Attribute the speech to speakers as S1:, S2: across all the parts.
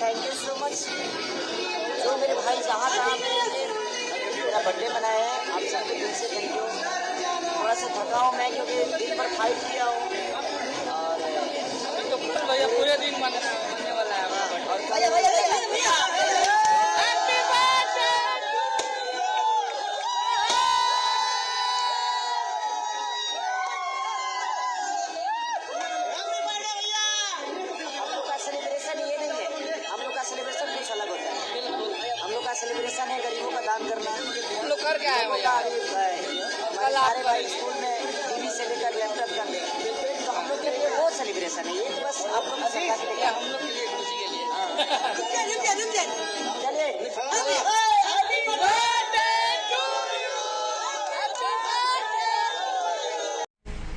S1: Thank you so much. जो मेरे भाई जहाँ तहाँ मेरा बर्थडे मनाया है, आप सबको दिल से थैंक यू। थोड़ा सा थका हूँ मैं क्योंकि दिन भर फाइट किया हूँ और
S2: भैया पूरे दिन मनाने वाला है
S1: और भैया सेलिब्रेशन कुछ अलग होता है। हम लोग का सेलिब्रेशन है गरीबों का दान करना।
S2: हम लोग कर क्या है भैया?
S1: कल हमारे भाई स्कूल में टीवी से लेकर लैपटॉप कर ले, तो हम लोग के लिए वो सेलिब्रेशन है। ये बस आप लोग का
S2: हम लोग के लिए खुशी के लिए
S1: चलिए।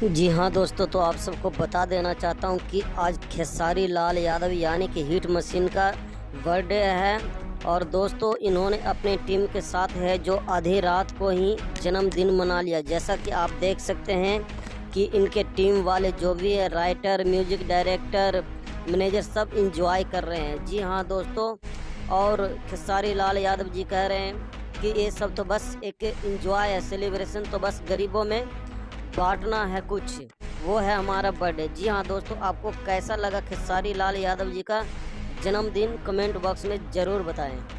S1: जी हाँ दोस्तों, तो आप सबको बता देना चाहता हूँ कि आज खेसारी लाल यादव यानी कि हिट मशीन का बर्थडे है। और दोस्तों इन्होंने अपनी टीम के साथ है जो आधी रात को ही जन्मदिन मना लिया। जैसा कि आप देख सकते हैं कि इनके टीम वाले जो भी है, राइटर, म्यूजिक डायरेक्टर, मैनेजर, सब इंजॉय कर रहे हैं। जी हाँ दोस्तों, और खेसारी लाल यादव जी कह रहे हैं कि ये सब तो बस एक इंजॉय है, सेलिब्रेशन तो बस गरीबों में बांटना है कुछ, वो है हमारा बर्थडे। जी हाँ दोस्तों, आपको कैसा लगा खेसारी लाल यादव जी का जन्मदिन कमेंट बॉक्स में ज़रूर बताएं।